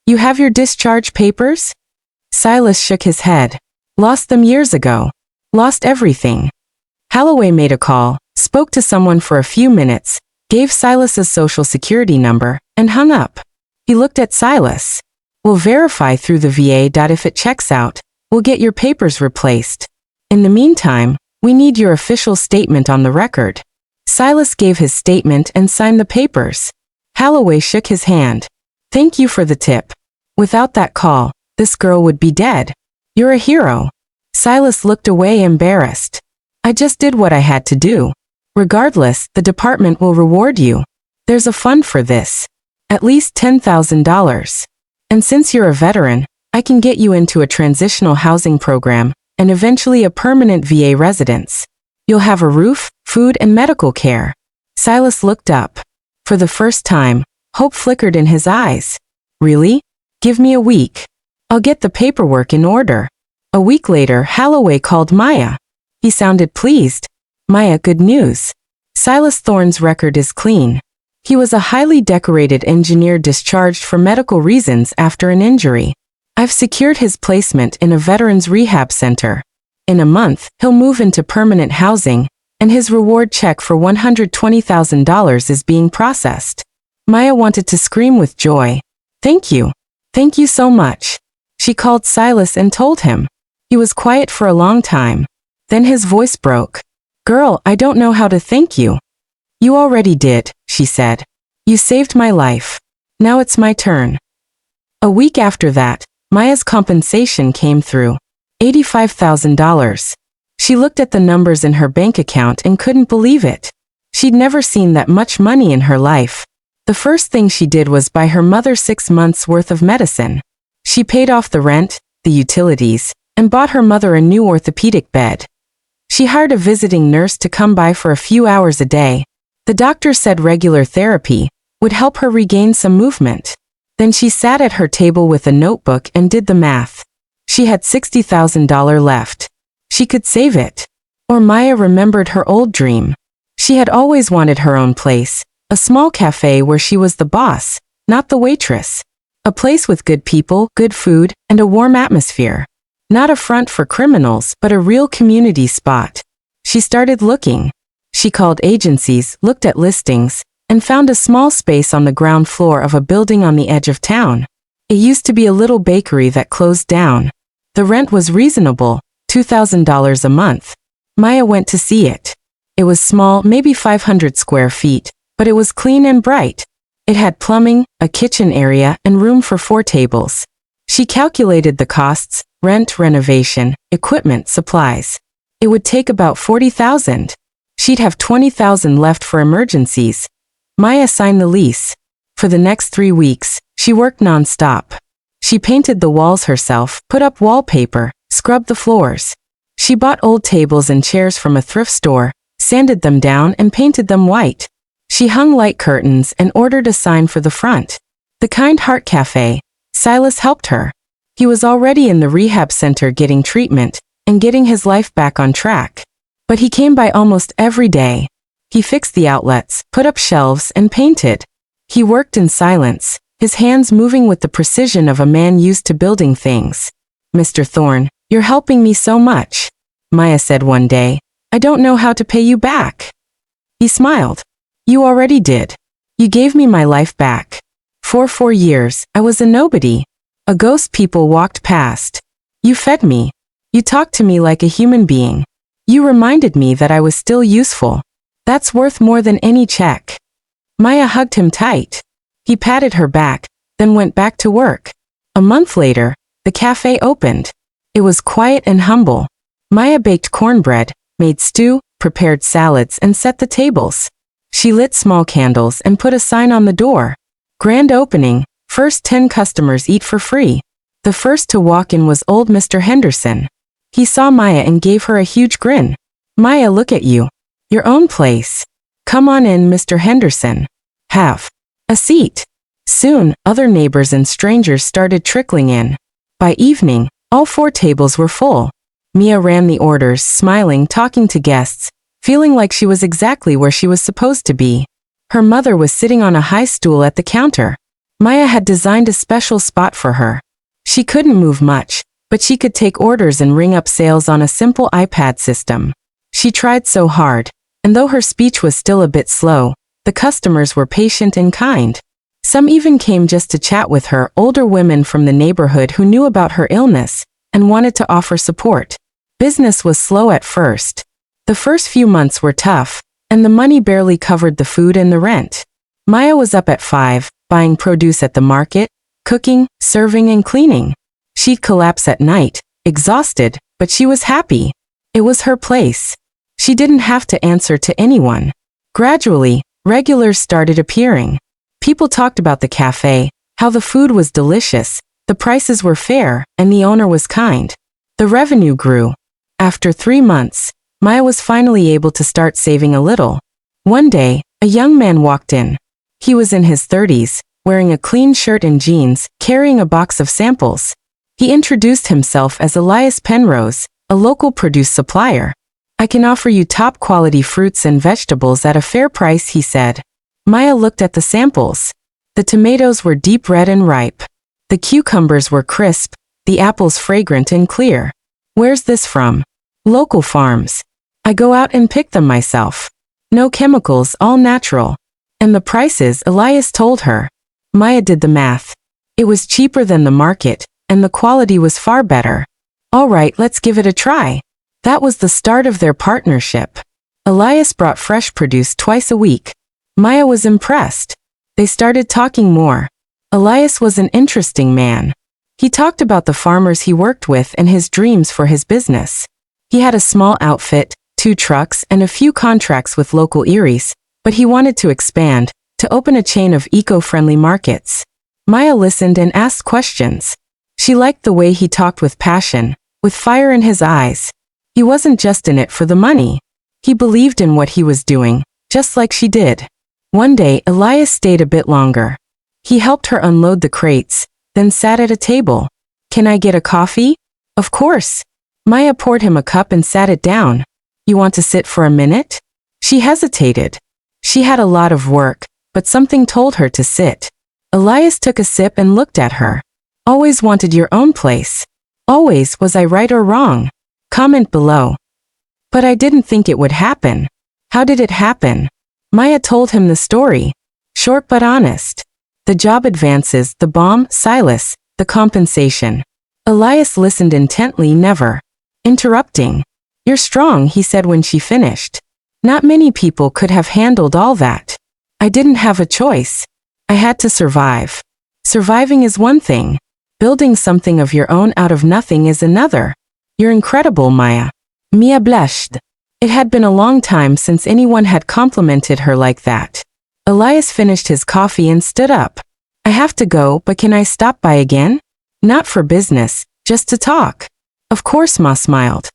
You have your discharge papers? Silas shook his head. Lost them years ago. Lost everything. Holloway made a call, spoke to someone for a few minutes, gave Silas's social security number, and hung up. He looked at Silas. We'll verify through the VA. If it checks out, we'll get your papers replaced. In the meantime, we need your official statement on the record. Silas gave his statement and signed the papers. Holloway shook his hand. Thank you for the tip. Without that call, this girl would be dead. You're a hero. Silas looked away, embarrassed. I just did what I had to do. Regardless, the department will reward you. There's a fund for this. At least $10,000. And since you're a veteran, I can get you into a transitional housing program and eventually a permanent VA residence. You'll have a roof, food, and medical care. Silas looked up. For the first time, hope flickered in his eyes. Really? Give me a week. I'll get the paperwork in order. A week later, Holloway called Maya. He sounded pleased. Maya, good news. Silas Thorne's record is clean. He was a highly decorated engineer discharged for medical reasons after an injury. I've secured his placement in a veterans rehab center. In a month, he'll move into permanent housing, and his reward check for $120,000 is being processed. Maya wanted to scream with joy. Thank you. Thank you so much. She called Silas and told him. He was quiet for a long time. Then his voice broke. Girl, I don't know how to thank you. You already did, she said. You saved my life. Now it's my turn. A week after that, Maya's compensation came through. $85,000. She looked at the numbers in her bank account and couldn't believe it. She'd never seen that much money in her life. The first thing she did was buy her mother 6 months' worth of medicine. She paid off the rent, the utilities, and bought her mother a new orthopedic bed. She hired a visiting nurse to come by for a few hours a day. The doctor said regular therapy would help her regain some movement. Then she sat at her table with a notebook and did the math. She had $60,000 left. She could save it. Or Maya remembered her old dream. She had always wanted her own place, a small cafe where she was the boss, not the waitress. A place with good people, good food, and a warm atmosphere. Not a front for criminals, but a real community spot. She started looking. She called agencies, looked at listings, and found a small space on the ground floor of a building on the edge of town. It used to be a little bakery that closed down. The rent was reasonable, $2,000 a month. Maya went to see it. It was small, maybe 500 square feet, but it was clean and bright. It had plumbing, a kitchen area, and room for 4 tables. She calculated the costs, rent, renovation, equipment, supplies. It would take about $40,000. She'd have $20,000 left for emergencies. Maya signed the lease. For the next 3 weeks, she worked non-stop. She painted the walls herself, put up wallpaper, scrubbed the floors. She bought old tables and chairs from a thrift store, sanded them down and painted them white. She hung light curtains and ordered a sign for the front. The Kind Heart Café. Silas helped her. He was already in the rehab center getting treatment and getting his life back on track. But he came by almost every day. He fixed the outlets, put up shelves, and painted. He worked in silence, his hands moving with the precision of a man used to building things. Mr. Thorne, you're helping me so much, Maya said one day. I don't know how to pay you back. He smiled. You already did. You gave me my life back. For 4 years, I was a nobody. A ghost people walked past. You fed me. You talked to me like a human being. You reminded me that I was still useful. That's worth more than any check. Maya hugged him tight. He patted her back, then went back to work. A month later, the cafe opened. It was quiet and humble. Maya baked cornbread, made stew, prepared salads, and set the tables. She lit small candles and put a sign on the door. Grand opening, first 10 customers eat for free. The first to walk in was old Mr. Henderson. He saw Maya and gave her a huge grin. Maya, look at you. Your own place. Come on in, Mr. Henderson. Have a seat. Soon, other neighbors and strangers started trickling in. By evening, all 4 tables were full. Mia ran the orders, smiling, talking to guests, feeling like she was exactly where she was supposed to be. Her mother was sitting on a high stool at the counter. Maya had designed a special spot for her. She couldn't move much, but she could take orders and ring up sales on a simple iPad system. She tried so hard, and though her speech was still a bit slow, the customers were patient and kind. Some even came just to chat with her, older women from the neighborhood who knew about her illness and wanted to offer support. Business was slow at first. The first few months were tough, and the money barely covered the food and the rent. Maya was up at 5, buying produce at the market, cooking, serving, and cleaning. She'd collapse at night, exhausted, but she was happy. It was her place. She didn't have to answer to anyone. Gradually, regulars started appearing. People talked about the cafe, how the food was delicious, the prices were fair, and the owner was kind. The revenue grew. After 3 months, Maya was finally able to start saving a little. One day, a young man walked in. He was in his 30s, wearing a clean shirt and jeans, carrying a box of samples. He introduced himself as Elias Penrose, a local produce supplier. I can offer you top quality fruits and vegetables at a fair price, he said. Maya looked at the samples. The tomatoes were deep red and ripe. The cucumbers were crisp, the apples fragrant and clear. Where's this from? Local farms. I go out and pick them myself. No chemicals, all natural. And the prices, Elias told her. Maya did the math. It was cheaper than the market, and the quality was far better. All right, let's give it a try. That was the start of their partnership. Elias brought fresh produce twice a week. Maya was impressed. They started talking more. Elias was an interesting man. He talked about the farmers he worked with and his dreams for his business. He had a small outfit, 2 trucks, and a few contracts with local Eries, but he wanted to expand, to open a chain of eco-friendly markets. Maya listened and asked questions. She liked the way he talked with passion, with fire in his eyes. He wasn't just in it for the money. He believed in what he was doing, just like she did. One day, Elias stayed a bit longer. He helped her unload the crates, then sat at a table. Can I get a coffee? Of course. Maya poured him a cup and sat it down. You want to sit for a minute? She hesitated. She had a lot of work, but something told her to sit. Elias took a sip and looked at her. Always wanted your own place. Always, was I right or wrong? Comment below. But I didn't think it would happen. How did it happen? Maya told him the story. Short but honest. The job advances, the bomb, Silas, the compensation. Elias listened intently, never interrupting. You're strong, he said when she finished. Not many people could have handled all that. I didn't have a choice. I had to survive. Surviving is one thing. Building something of your own out of nothing is another. You're incredible, Maya. Mia blushed. It had been a long time since anyone had complimented her like that. Elias finished his coffee and stood up. I have to go, but can I stop by again? Not for business, just to talk. Of course, Ma smiled.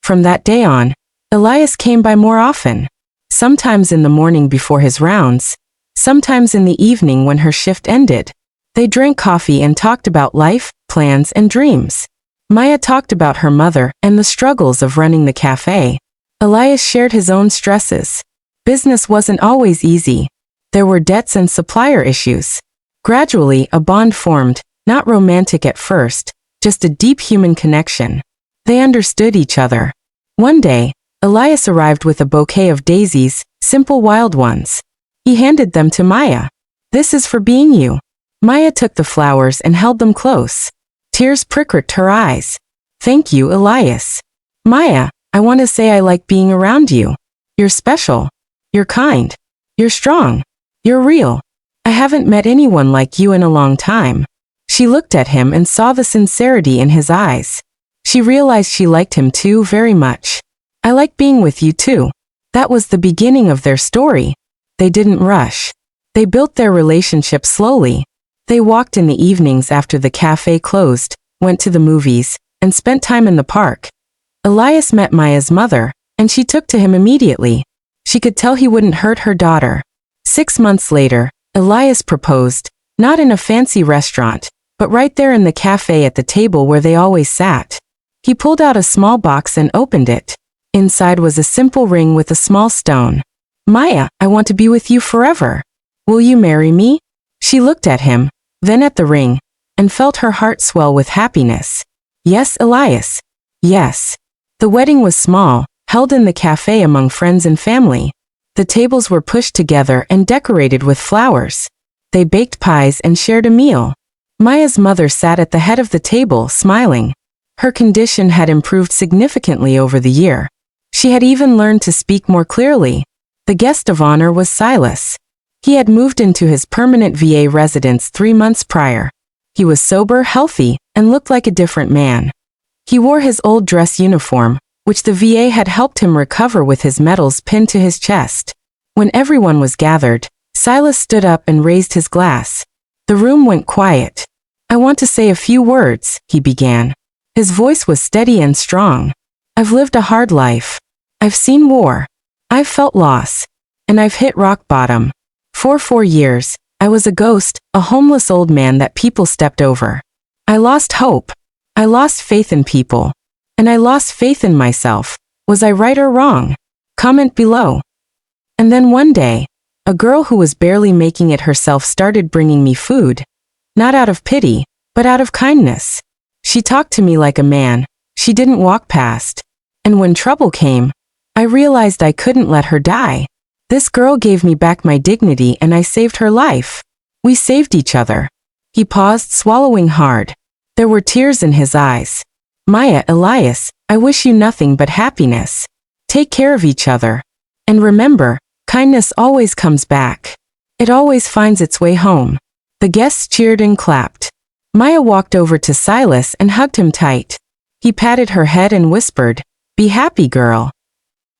From that day on, Elias came by more often. Sometimes in the morning before his rounds, sometimes in the evening when her shift ended. They drank coffee and talked about life, plans, and dreams. Maya talked about her mother and the struggles of running the cafe. Elias shared his own stresses. Business wasn't always easy. There were debts and supplier issues. Gradually, a bond formed, not romantic at first, just a deep human connection. They understood each other. One day, Elias arrived with a bouquet of daisies, simple wild ones. He handed them to Maya. This is for being you. Maya took the flowers and held them close. Tears pricked her eyes. Thank you, Elias. Maya, I want to say I like being around you. You're special. You're kind. You're strong. You're real. I haven't met anyone like you in a long time. She looked at him and saw the sincerity in his eyes. She realized she liked him too very much. I like being with you too. That was the beginning of their story. They didn't rush. They built their relationship slowly. They walked in the evenings after the cafe closed, went to the movies, and spent time in the park. Elias met Maya's mother, and she took to him immediately. She could tell he wouldn't hurt her daughter. 6 months later, Elias proposed, not in a fancy restaurant, but right there in the cafe at the table where they always sat. He pulled out a small box and opened it. Inside was a simple ring with a small stone. Maya, I want to be with you forever. Will you marry me? She looked at him, then at the ring, and felt her heart swell with happiness. Yes, Elias. Yes. The wedding was small, held in the cafe among friends and family. The tables were pushed together and decorated with flowers. They baked pies and shared a meal. Maya's mother sat at the head of the table, smiling. Her condition had improved significantly over the year. She had even learned to speak more clearly. The guest of honor was Silas. He had moved into his permanent VA residence 3 months prior. He was sober, healthy, and looked like a different man. He wore his old dress uniform, which the VA had helped him recover with his medals pinned to his chest. When everyone was gathered, Silas stood up and raised his glass. The room went quiet. I want to say a few words, he began. His voice was steady and strong. I've lived a hard life. I've seen war. I've felt loss. And I've hit rock bottom. For 4 years, I was a ghost, a homeless old man that people stepped over. I lost hope. I lost faith in people. And I lost faith in myself. Was I right or wrong? Comment below. And then one day, A girl who was barely making it herself started bringing me food. Not out of pity, but out of kindness. She talked to me like a man. She didn't walk past. And when trouble came, I realized I couldn't let her die. This girl gave me back my dignity and I saved her life. We saved each other. He paused, swallowing hard. There were tears in his eyes. Maya, Elias, I wish you nothing but happiness. Take care of each other. And remember, kindness always comes back. It always finds its way home. The guests cheered and clapped. Maya walked over to Silas and hugged him tight. He patted her head and whispered, "Be happy, girl."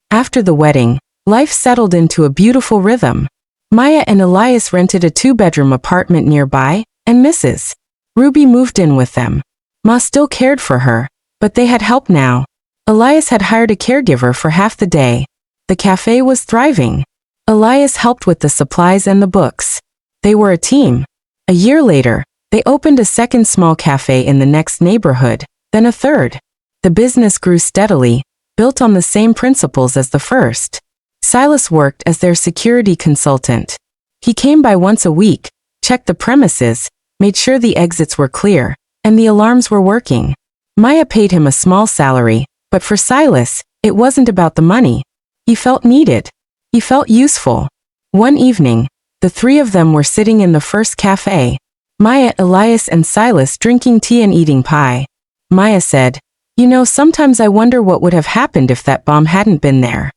After the wedding, life settled into a beautiful rhythm. Maya and Elias rented a 2-bedroom apartment nearby, and Mrs. Ruby moved in with them. Ma still cared for her, but they had help now. Elias had hired a caregiver for half the day. The cafe was thriving. Elias helped with the supplies and the books. They were a team. A year later, they opened a second small cafe in the next neighborhood, then a third. The business grew steadily, built on the same principles as the first. Silas worked as their security consultant. He came by once a week, checked the premises, made sure the exits were clear, and the alarms were working. Maya paid him a small salary, but for Silas, it wasn't about the money. He felt needed. He felt useful. One evening, the three of them were sitting in the first cafe. Maya, Elias, and Silas drinking tea and eating pie. Maya said, "You know, sometimes I wonder what would have happened if that bomb hadn't been there."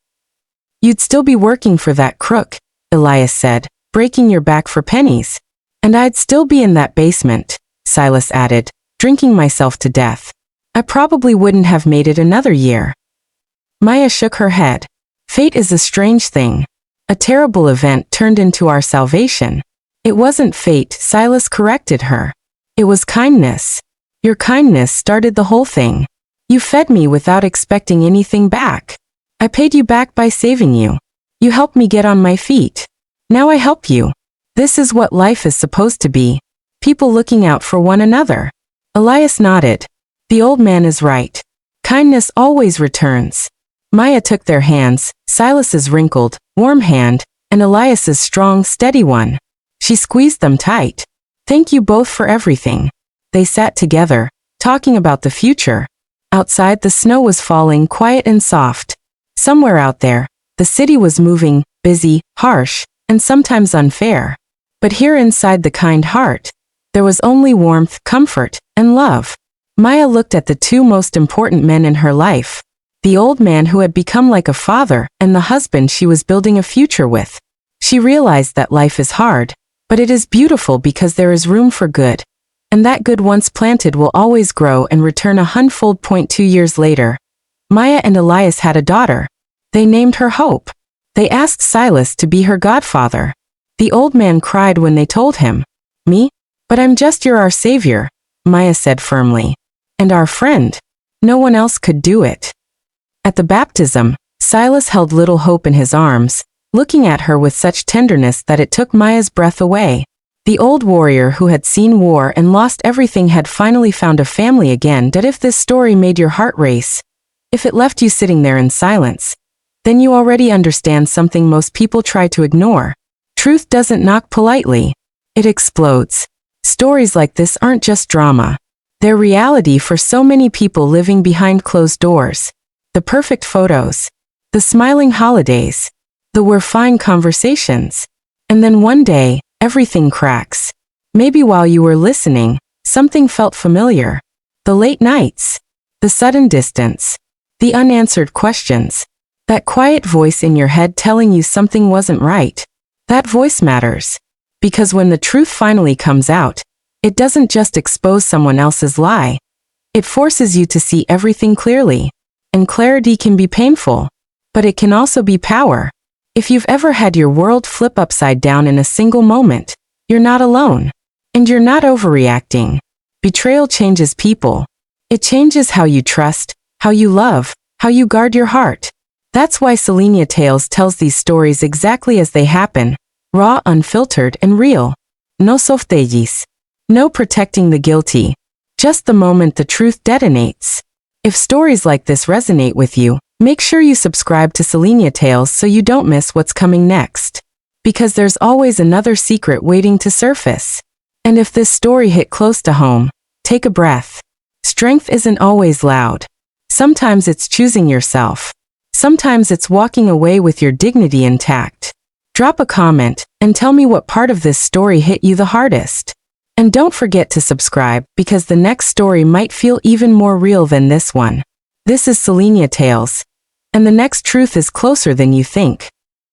"You'd still be working for that crook," Elias said, "breaking your back for pennies. And I'd still be in that basement," Silas added, "drinking myself to death. I probably wouldn't have made it another year." Maya shook her head. Fate is a strange thing. A terrible event turned into our salvation. It wasn't fate, Silas corrected her. It was kindness. Your kindness started the whole thing. You fed me without expecting anything back. I paid you back by saving you. You helped me get on my feet. Now I help you. This is what life is supposed to be. People looking out for one another. Elias nodded. The old man is right. Kindness always returns. Maya took their hands, Silas's wrinkled, warm hand, and Elias's strong, steady one. She squeezed them tight. "Thank you both for everything." They sat together, talking about the future. Outside, the snow was falling, quiet and soft. Somewhere out there, the city was moving, busy, harsh, and sometimes unfair. But here inside the kind heart, there was only warmth, comfort, and love. Maya looked at the two most important men in her life. The old man who had become like a father and the husband she was building a future with. She realized that life is hard, but it is beautiful because there is room for good. And that good once planted will always grow and return 100-fold. 2 years later, Maya and Elias had a daughter. They named her Hope. They asked Silas to be her godfather. The old man cried when they told him. "Me? But I'm just our savior," Maya said firmly. "And our friend. No one else could do it." At the baptism, Silas held little Hope in his arms, looking at her with such tenderness that it took Maya's breath away. The old warrior who had seen war and lost everything had finally found a family again. That if this story made your heart race, if it left you sitting there in silence, then you already understand something most people try to ignore. Truth doesn't knock politely. It explodes. Stories like this aren't just drama. They're reality for so many people living behind closed doors. The perfect photos. The smiling holidays. The we're fine conversations. And then one day, everything cracks. Maybe while you were listening, something felt familiar. The late nights. The sudden distance. The unanswered questions. That quiet voice in your head telling you something wasn't right. That voice matters. Because when the truth finally comes out, it doesn't just expose someone else's lie. It forces you to see everything clearly. And clarity can be painful. But it can also be power. If you've ever had your world flip upside down in a single moment, you're not alone. And you're not overreacting. Betrayal changes people. It changes how you trust, how you love, how you guard your heart. That's why Selenia Tales tells these stories exactly as they happen, raw, unfiltered, and real. No softellis. No protecting the guilty. Just the moment the truth detonates. If stories like this resonate with you, make sure you subscribe to Selenia Tales so you don't miss what's coming next. because there's always another secret waiting to surface. And if this story hit close to home, take a breath. Strength isn't always loud. Sometimes it's choosing yourself. Sometimes it's walking away with your dignity intact. Drop a comment and tell me what part of this story hit you the hardest. And don't forget to subscribe because the next story might feel even more real than this one. This is Selenia Tales, and the next truth is closer than you think.